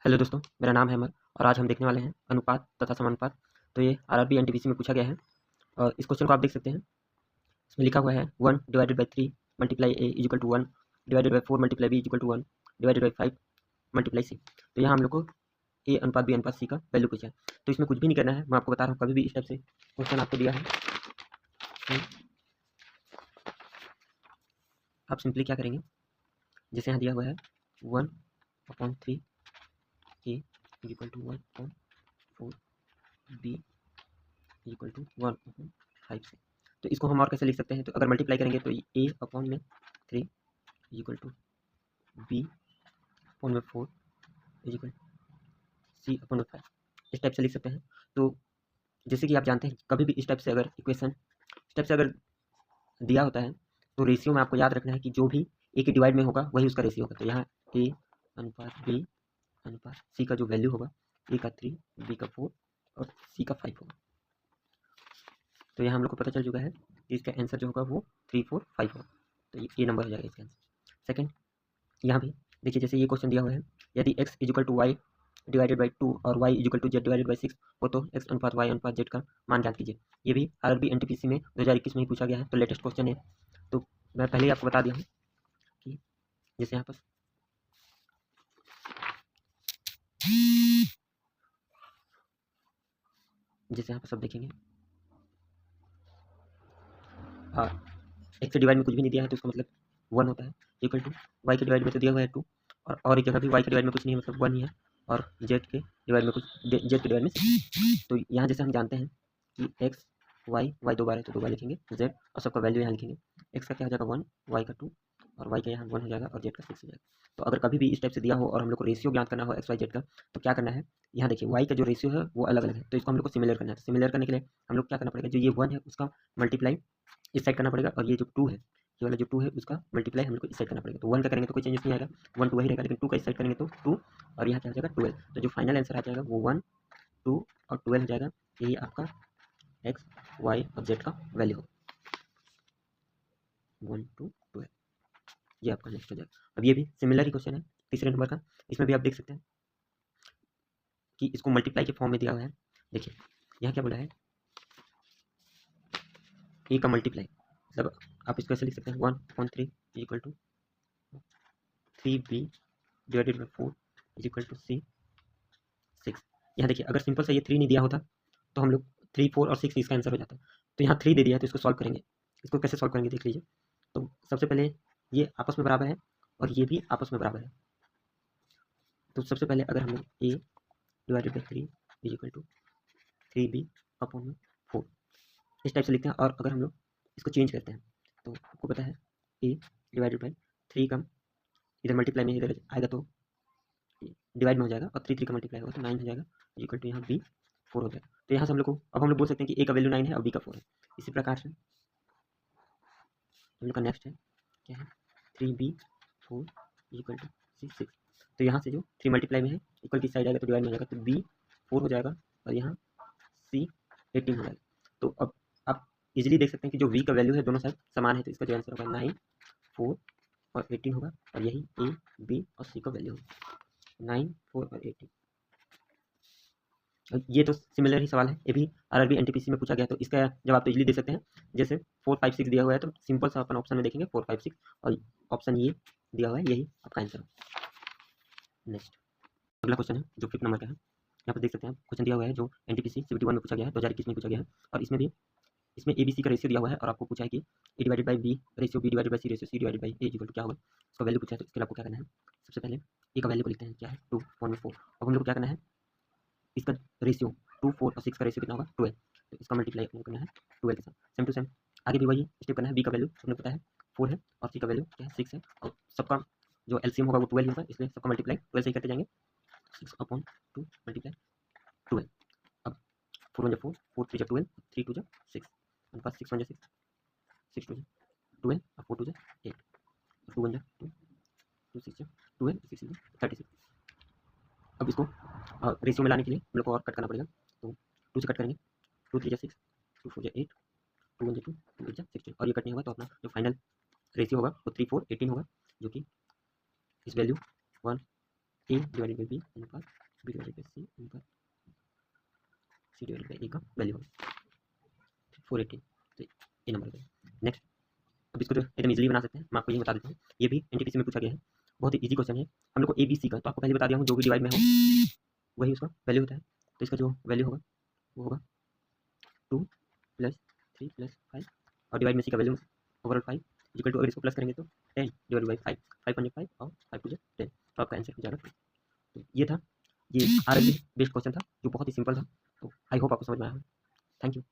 Hello दोस्तों, मेरा नाम है अमर और आज हम देखने वाले हैं अनुपात तथा समानुपात। तो ये आरआरबी एनटीपीसी में पूछा गया है और इस क्वेश्चन को आप देख सकते हैं। इसमें लिखा हुआ है 1/3 multiply a equal to 1/4 multiply b equal to 1/5 multiply c. तो यहाँ हम लोग को ए अनुपात बी अनुपात सी का वैल्यू पूछा है। तो इसमें कुछ भी नहीं करना है, मैं आपको बता रहा हूँ। कभी भी इस टाइप से क्वेश्चन आपको दिया है तो आप सिंपली क्या करेंगे, जैसे यहाँ दिया हुआ है 1/3 a equal to 1/4 b equal to 1/5 से। तो इसको हम और कैसे लिख सकते हैं, तो अगर मल्टीप्लाई करेंगे तो ए अपॉन में 3 इक्वल टू बी अपॉन में 4 इक्वल सी अपॉन में 5, इस टाइप से लिख सकते हैं। तो जैसे कि आप जानते हैं, कभी भी इस टाइप से अगर इक्वेशन इस टाइप से अगर दिया होता है तो रेशियो में आपको याद रखना है कि जो भी ए के डिवाइड में होगा वही उसका रेशियो होगा। तो यहाँ ए अनुपात बी अनुपात सी का जो वैल्यू होगा, ए का 3, बी का 4 और सी का 5 होगा। तो यहाँ हम लोग को पता चल चुका है कि इसका आंसर जो होगा वो 3, 4, 5 होगा। तो ये नंबर हो जाएगा इसका आंसर। सेकंड, यहाँ भी देखिए, जैसे ये क्वेश्चन दिया हुआ है, यदि x is equal to Y divided by 2 और y is equal to Z divided by 6 हो तो x अनुपात y अनुपात z का मान ज्ञात कीजिए। ये भी आरआरबी एनटीपीसी में 2021 में ही पूछा गया है, तो लेटेस्ट क्वेश्चन है। तो मैं पहले ही आपको बता दिया हूँ कि जैसे यहाँ पर सब देखेंगे, x से डिवाइड में कुछ भी नहीं दिया है तो इसका मतलब 1 होता है, इक्वल टू y के डिवाइड में तो दिया हुआ है 2 और एक जगह भी y के डिवाइड में कुछ नहीं है, मतलब 1 ही है, और z के डिवाइड में कुछ z के डिवाइड में 6। तो यहाँ जैसे हम जानते हैं कि x y दो बार है तो 2 बार लिखेंगे z और सबका वैल्यू यहाँ लिखेंगे। x का क्या हो जाएगा 1, y का 2 और y का यहाँ 1 हो जाएगा और z का 6 हो जाएगा। तो अगर कभी भी इस टाइप से दिया हो और हम लोग को रेशियो ज्ञात करना हो एक्स वाई जेड का, तो क्या करना है, यहाँ देखिए y का जो रेशियो है वो अलग अलग है, तो इसको हम लोग को सिमिलर करना है। सिमिलर करने के लिए हम लोग क्या करना पड़ेगा, जो ये 1 है उसका मल्टीप्लाई इस साइड करना पड़ेगा, और ये जो 2 है, ये वाला जो 2 है उसका मल्टीप्लाई हम लोग को इस साइड करना पड़ेगा। तो 1 का करेंगे तो कोई चेंजेस नहीं आएगा, 1 2 वही रहेगा, लेकिन 2 का इस साइड करेंगे तो 2 और यहाँ क्या हो जाएगा 12। तो जो फाइनल आंसर आ जाएगा वो 1, 2 और 12 हो जाएगा। यही आपका एक्स वाई और जेड का वैल्यू हो 1 2 12, ये आपका नेक्स्ट हो जाएगा। अब ये भी सिमिलर ही क्वेश्चन है तीसरे नंबर का। इसमें भी आप देख सकते हैं कि इसको मल्टीप्लाई के फॉर्म में दिया हुआ है। देखिए यहाँ क्या बोला है, ए का मल्टीप्लाई, मतलब आप इसको ऐसे लिख सकते हैं 1/3 equal to 3b divided by 4 is equal to C 6। यहाँ देखिए, अगर सिंपल सा ये 3 नहीं दिया होता तो हम लोग 3, 4 और 6 इसका आंसर हो जाता। तो यहाँ 3 दे दिया है तो इसको सॉल्व करेंगे। इसको कैसे सॉल्व करेंगे देख लीजिए। तो सबसे पहले ये आपस में बराबर है और ये भी आपस में बराबर है। तो सबसे पहले अगर हम लोग a divided by 3 is equal to 3b upon में 4 इस टाइप से लिखते हैं, और अगर हम लोग इसको चेंज करते हैं तो आपको पता है ए डिवाइडेड बाई 3 का इधर मल्टीप्लाई में इधर आएगा तो डिवाइड में हो जाएगा, और 3 3 का मल्टीप्लाई होगा तो 9 हो जाएगा इक्वल टू यहाँ बी 4 हो जाएगा। तो यहाँ से हम लोग को अब हम लोग बोल सकते हैं कि ए का वैल्यू 9 है और बी का 4 है। इसी प्रकार से हम लोग का नेक्स्ट है क्या है, 3b4 इक्वल टू सी 6। तो यहाँ से जो 3 मल्टीप्लाई में है इक्वल की साइड आएगा तो डिवाइड में हो जाएगा, तो बी 4 हो जाएगा और यहाँ सी 18 हो जाएगा। तो अब आप इजीली देख सकते हैं कि जो v का वैल्यू है दोनों साइड समान है, तो इसका जो आंसर होगा 9, 4 और 18 होगा, और यही ए बी और सी का वैल्यू होगा 9, 4 और 18। ये तो सिमिलर ही सवाल है, ये भी आरआरबी एनटीपीसी में पूछा गया, तो इसका जवाब तो इजीली दे सकते हैं। जैसे 4 5 6 दिया हुआ है तो सिंपल सा अपन ऑप्शन में देखेंगे 4 5 6, और ऑप्शन ये दिया हुआ है, यही आपका आंसर है। नेक्स्ट अगला क्वेश्चन है जो 5th नंबर का है। यहाँ पर देख सकते हैं क्वेश्चन दिया हुआ है जो एनटीपीसी CBT 1 में पूछा गया है, 2021 में पूछा गया है, और इसमें भी इसमें ए बी सी का रेशियो दिया हुआ है, और आपको पूछा है कि a divided by b ratio b divided by c ratio c divided by a equal to क्या होगा, इसका वैल्यू पूछा है। तो इसके लिए आपको क्या करना है, सबसे पहले ए का वैल्यू को लिखते हैं, क्या है 2 4। अब हम लोग को क्या करना है, इसका रेशियो 2 4 और 6 का रेशियो कितना होगा 12, तो इसका मल्टीप्लाई अपने को करना है 12 के साथ। सेम टू सेम आगे भी वही स्टेप करना है। बी का वैल्यू अपने को पता है 4 है और सी का वैल्यू क्या है 6 है, और सबका जो एलसीएम होगा वो 12 होगा, इसलिए सबका मल्टीप्लाई 12 से ही करते जाएंगे। 6/2 मल्टीप्लाई 12। अब 4 1 जा 4, 4 3 जा 12, 3 2 जा 6, अनुपात 6 1 जा 6, 6 2 जा 12 और 4 2 जा 8, 2 1 जा 2, 2 6 जा 12, 6 6 जा 36। अब इसको रेशियो में लाने के लिए हम लोग को और कट करना पड़ेगा, तो 2 से कट करेंगे, 2 3 जा 6, 2 4 जा 8, 2 1 जा 2, 2 8 जा 16, और ये कट नहीं होगा तो अपना जो फाइनल रेशियो होगा वो 3 4 18 होगा, जो कि इस value 1 A divided by B अनुपात बी डिवाइडेड बाई सी अनुपात सी डिवाइडेड बाई ए का वैल्यू होगा 480। तो ये नंबर है। नेक्स्ट, अब इसको जो एकदम इजीली बना सकते हैं, मैं आपको ये बता देता हूँ। ये भी एनटीपीसी में पूछा गया है, बहुत ही इजी क्वेश्चन है। हम लोग को ए बी सी का तो आपको पहले बता दिया हूँ, जो भी डिवाइड में हो वही उसका वैल्यू होता है। तो इसका जो वैल्यू होगा वो होगा 2 + 3 + 5 और डिवाइड में सी का वैल्यू ओवरऑल 5 इक्वल टू, अगर इसको प्लस करेंगे तो 10 डिवाइड बाई 5, 5 × 5 और 5 × 10, तो आपका आंसर हो जाएगा 2। तो ये था, ये आरएलबी बेस्ड क्वेश्चन था जो बहुत ही सिंपल था। तो आई होप आपको समझ में आया। Thank you.